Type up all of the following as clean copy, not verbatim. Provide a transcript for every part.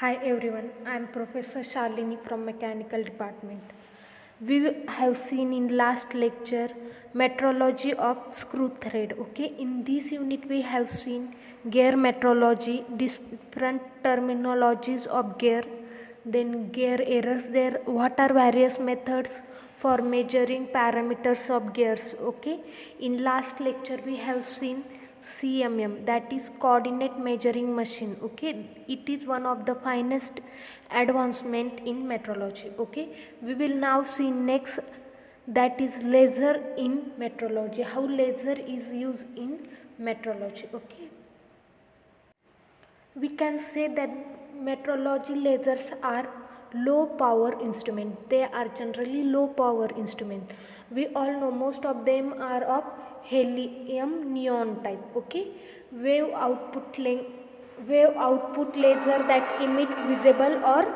Hi everyone, I am Professor Shalini from Mechanical Department. We have seen in last lecture metrology of screw thread. Okay, in this unit we have seen gear metrology, different terminologies of gear, then gear errors. There, what are various methods for measuring parameters of gears. Okay, in last lecture we have seen CMM, that is coordinate measuring machine. Okay, it is one of the finest advancement in metrology. Okay, we will now see next, that is laser in metrology, how laser is used in metrology. Okay, we can say that metrology lasers are low power instrument. They are generally low power instrument. We all know most of them are of helium neon type. Okay, wave output wave output laser that emit visible or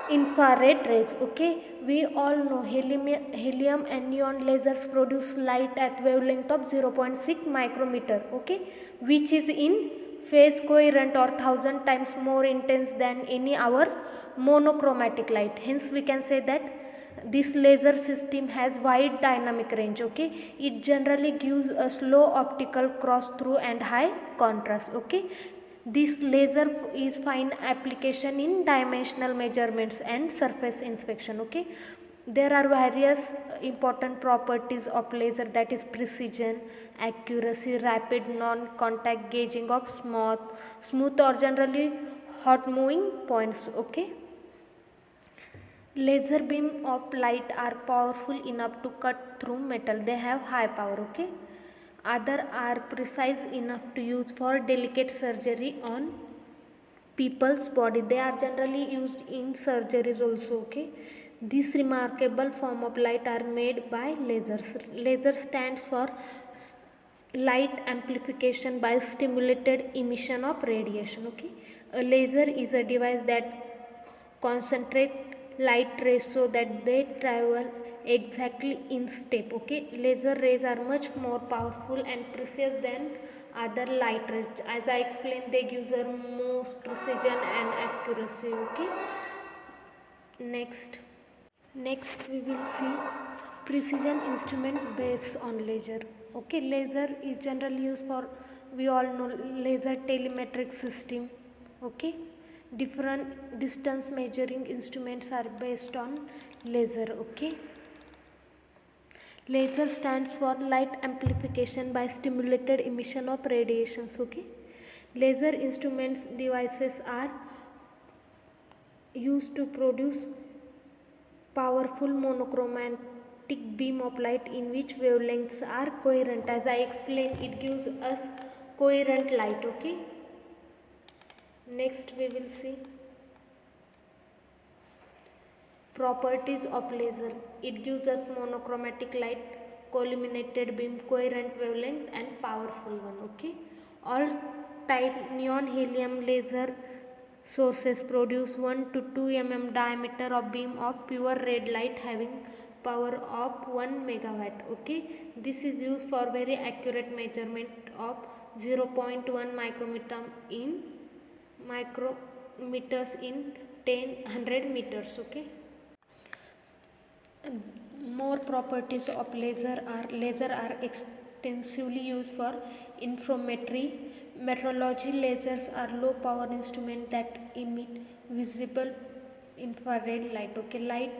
infrared rays. Okay, we all know helium and neon lasers produce light at wavelength of 0.6 micrometer. Okay, which is in phase coherent or 1000 times more intense than any our monochromatic light. Hence we can say that this laser system has wide dynamic range. Okay, it generally gives a slow optical cross through and high contrast. Okay, this laser is fine application in dimensional measurements and surface inspection. Okay, there are various important properties of laser, that is precision, accuracy, rapid non-contact gauging of smooth or generally hot moving points. Okay, laser beam of light are powerful enough to cut through metal. They have high power. Okay, other are precise enough to use for delicate surgery on people's body. They are generally used in surgeries also. Okay, this remarkable form of light are made by lasers. Laser stands for light amplification by stimulated emission of radiation. Okay, a laser is a device that concentrate light rays so that they travel exactly in step. Okay, laser rays are much more powerful and precious than other light rays. As I explained, they give us most precision and accuracy. Okay, next we will see precision instrument based on laser. Okay, laser is generally used for, we all know, laser telemetric system. Okay, different distance measuring instruments are based on laser. Okay, laser stands for light amplification by stimulated emission of radiations. Okay, laser instruments devices are used to produce powerful monochromatic beam of light in which wavelengths are coherent. As I explained, it gives us coherent light. Okay, next we will see properties of laser. It gives us monochromatic light, collimated beam, coherent wavelength and powerful one. Okay, all type neon helium laser sources produce 1 to 2 mm diameter of beam of pure red light having power of 1 megawatt. Okay, this is used for very accurate measurement of 0.1 micrometers in 100 meters. Okay, more properties of laser are extensively used for interferometry metrology. Lasers are low power instruments that emit visible infrared light. Okay, light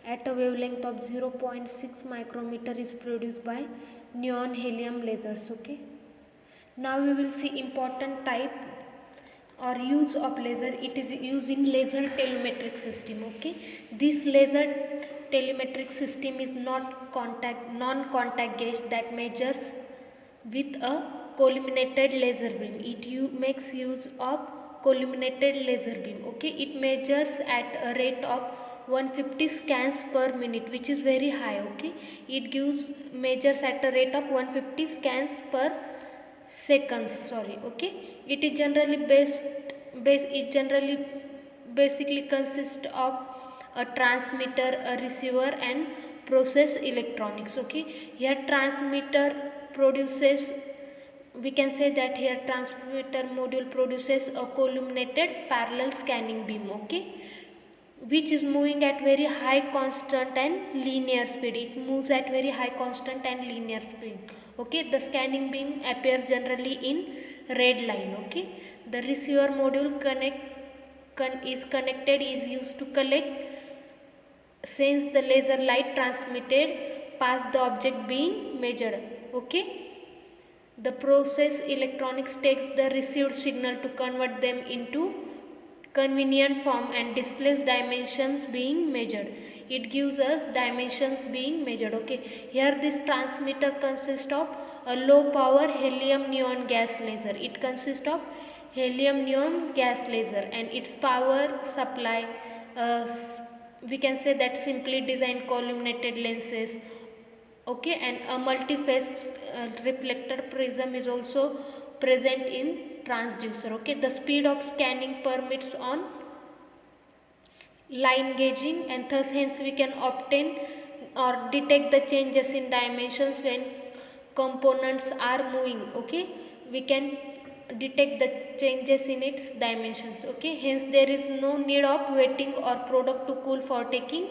at a wavelength of 0.6 micrometer is produced by neon helium lasers. Okay, now we will see important type or use of laser. It is using laser telemetric system. Okay, this laser telemetric system is not non-contact gauge that measures with a collimated laser beam. It makes use of collimated laser beam. Okay, it measures at a rate of 150 scans per minute, which is very high. Okay, it gives measures at a rate of 150 scans per seconds. Sorry. Okay, it is generally basically consists of a transmitter, a receiver and process electronics. Okay, here transmitter produces we can say that here transmitter module produces a columnated parallel scanning beam, okay, which is moving at very high constant and linear speed. It moves at very high constant and linear speed, okay. The scanning beam appears generally in red line, okay. The receiver module is used to collect sense the laser light transmitted past the object being measured, okay. The process electronics takes the received signal to convert them into convenient form and displays dimensions being measured. It gives us dimensions being measured, okay. Here this transmitter consists of a low power helium neon gas laser. It consists of helium neon gas laser, and its power supply, uh, we can say that simply designed columnated lenses, okay, and a multi-phase reflector prism is also present in transducer, okay. The speed of scanning permits on line gauging, and thus hence we can obtain or detect the changes in dimensions when components are moving, okay. We can detect the changes in its dimensions, okay. Hence there is no need of wetting or product to cool for taking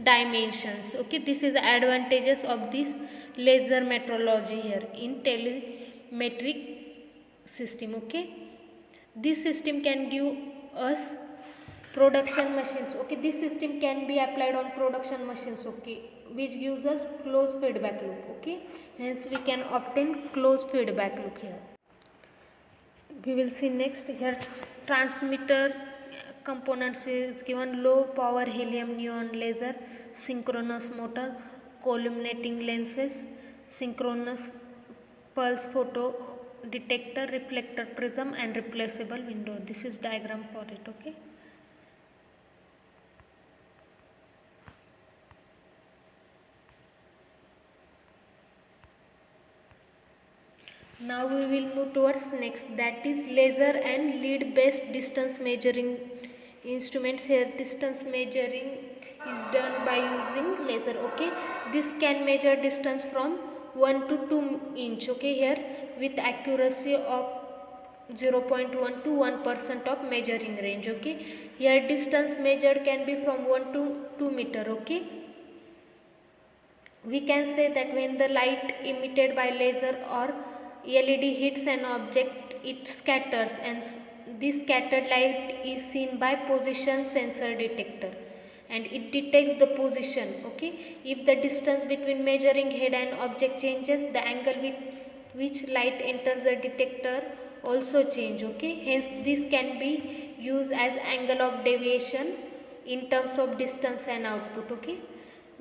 dimensions, okay. This is the advantages of this laser metrology here in telemetric system, okay. This system can give us production machines, okay. This system can be applied on production machines, okay, which gives us closed feedback loop, okay. Hence we can obtain closed feedback loop here. We will see next here transmitter components is given: low power helium neon laser, synchronous motor, columnating lenses, synchronous pulse photo detector, reflector prism, and replaceable window. This is diagram for it, okay. Now we will move towards next, that is laser and lead based distance measuring instruments. Here distance measuring is done by using laser, okay. This can measure distance from 1 to 2 inch, okay, here with accuracy of 0.1 to 1% of measuring range, okay. Here distance measured can be from 1 to 2 meter, okay. We can say that when the light emitted by laser or LED hits an object, it scatters, and this scattered light is seen by position sensor detector, and it detects the position, okay. If the distance between measuring head and object changes, the angle with which light enters the detector also change, okay. Hence this can be used as angle of deviation in terms of distance and output, okay.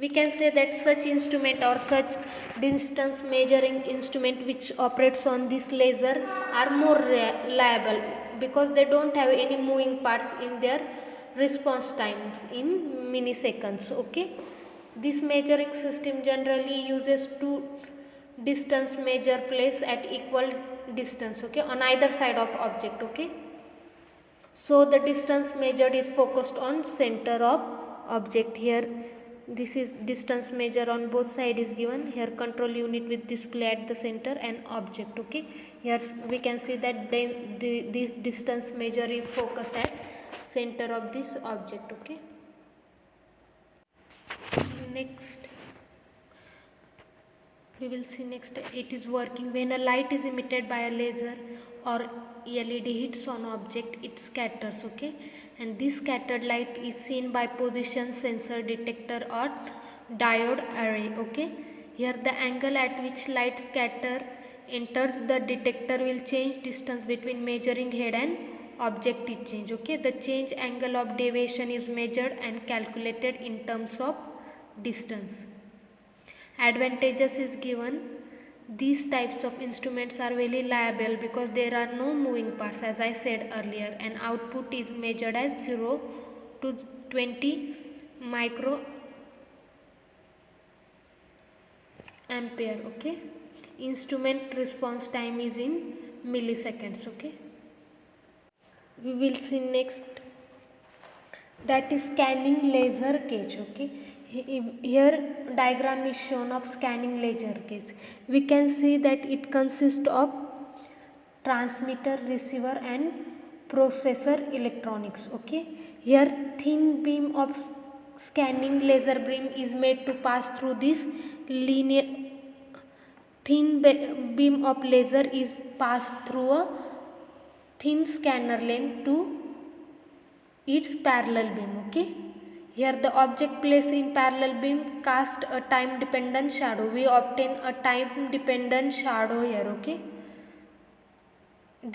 We can say that such instrument or such distance measuring instrument which operates on this laser are more reliable, because they don't have any moving parts in their response times in milliseconds, okay. This measuring system generally uses two distance measure placed at equal distance, okay, on either side of object, okay. So the distance measured is focused on center of object. Here this is distance measure on both side is given. Here control unit with display at the center and object, okay. Here we can see that this distance measure is focused at center of this object, okay. Next we will see next, it is working when a light is emitted by a laser or LED hits on object, it scatters, okay. And this scattered light is seen by position sensor detector or diode array, okay. Here the angle at which light scatter enters the detector will change distance between measuring head and object is changed, okay. The change angle of deviation is measured and calculated in terms of distance. Advantages is given: these types of instruments are very reliable because there are no moving parts, as I said earlier, and output is measured as 0 to 20 micro ampere, okay. Instrument response time is in milliseconds, okay. We will see next, that is scanning laser gauge, okay. Here diagram is shown of scanning laser gauge. We can see that it consists of transmitter, receiver and processor electronics. Okay, here thin beam of scanning laser beam is made to pass through this linear beam of laser is passed through a thin scanner lens to its parallel beam. Okay, here the object placed in parallel beam cast a time dependent shadow. We obtain a time dependent shadow here. Okay,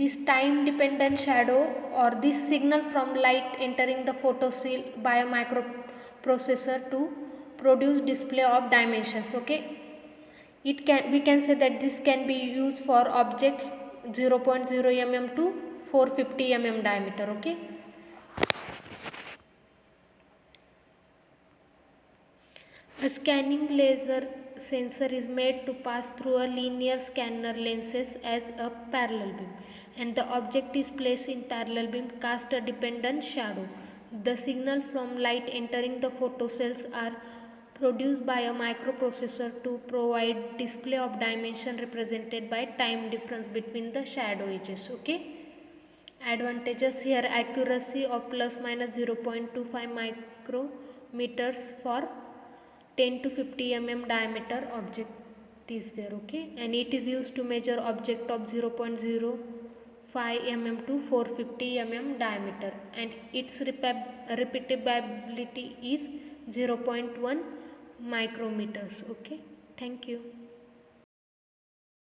this time dependent shadow or this signal from light entering the photocell by a microprocessor to produce display of dimensions. Okay, we can say that this can be used for objects 0.0 mm to 450 mm diameter. Okay, a scanning laser sensor is made to pass through a linear scanner lenses as a parallel beam, and the object is placed in parallel beam cast a dependent shadow. The signal from light entering the photocells are produced by a microprocessor to provide display of dimension represented by time difference between the shadow edges. Okay, advantages here: accuracy of plus minus 0.25 micrometers for 10 to 50 mm diameter object is there. Okay, and it is used to measure object of 0.05 mm to 450 mm diameter, and its repeatability is 0.1 micrometers. Okay, thank you.